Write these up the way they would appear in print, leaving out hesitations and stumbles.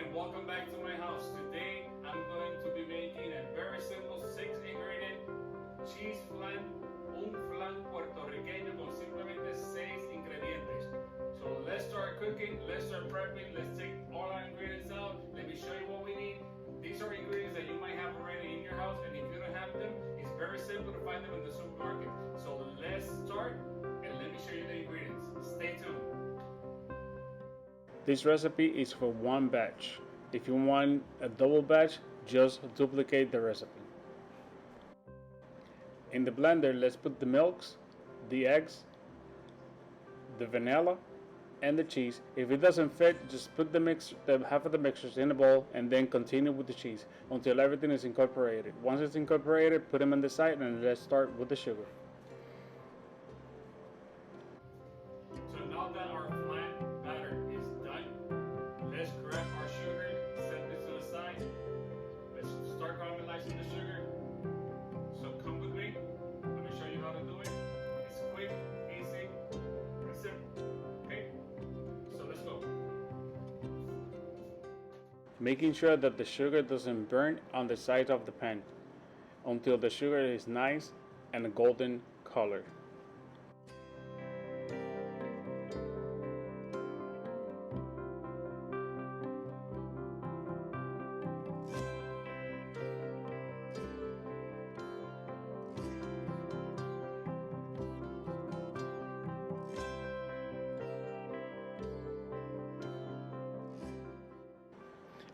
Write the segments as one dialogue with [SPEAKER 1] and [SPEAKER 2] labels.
[SPEAKER 1] and welcome back to my house. Today I'm going to be making a very simple 6-ingredient cheese flan, un flan puertorriqueño con simplemente 6 ingredientes. So let's start cooking, let's start prepping, let's take all our ingredients out. Let me show you what we need. These are ingredients that you might have already in your house, and if you don't have them, it's very simple to find them in the supermarket. So let's start and let me show you the ingredients. Stay tuned.
[SPEAKER 2] This recipe is for one batch. If you want a double batch, just duplicate the recipe. In the blender, let's put the milks, the eggs, the vanilla, and the cheese. If it doesn't fit, just put half of the mixtures in a bowl and then continue with the cheese until everything is incorporated. Once it's incorporated, put them on the side and let's start with the sugar.
[SPEAKER 1] So now that our flan batter is done, let's grab our sugar, set this to the side. Let's start caramelizing the sugar. So come with me. Let me show you how to do it. It's quick, easy, and simple. Okay? So let's go.
[SPEAKER 2] Making sure that the sugar doesn't burn on the sides of the pan until the sugar is nice and a golden color.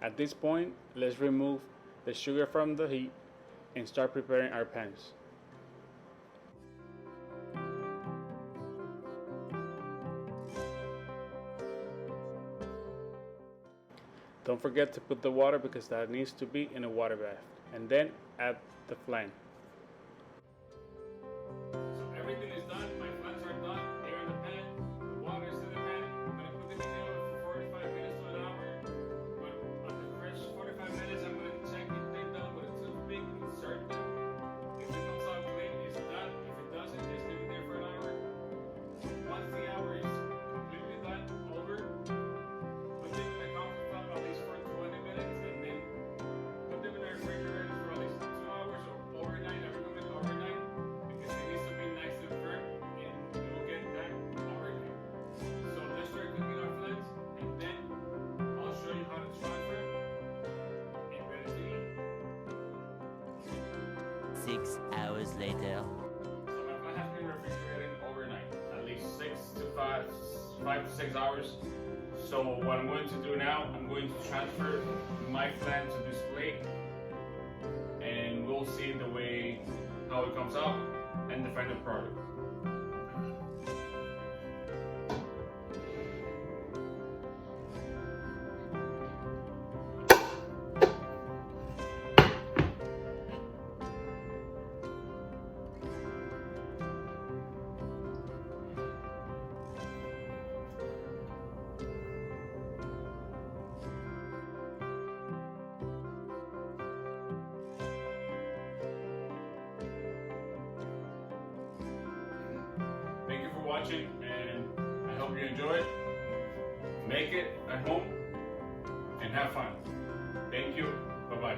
[SPEAKER 2] At this point, let's remove the sugar from the heat and start preparing our pans. Don't forget to put the water because that needs to be in a water bath. And then add the flan.
[SPEAKER 1] So everything is done. My flans are done. They're in the pan. The water is in the pan. I'm going to put them in the oven for 45 minutes to an hour. But on the first 45 minutes, I'm going to check if they're done with a toothpick, insert them. If it comes out clean, it's done. If it doesn't, just leave it there for an hour. Once the hour is completely done, over, put them in the coffee pot at least for 20 minutes, and then put them in the refrigerator for at least 2 hours or overnight. I recommend overnight because it needs to be nice and firm, and you will get that overnight. So let's start cooking our flans, and then I'll show you how to transfer and ready to eat.
[SPEAKER 3] 6 hours later.
[SPEAKER 1] So my flan has been refrigerated overnight, at least 5 to 6 hours. So what I'm going to do now, I'm going to transfer my flan to this plate, and we'll see the way how it comes out and the final product. Thank you for watching, and I hope you enjoy it. Make it at home and have fun. Thank you. Bye-bye.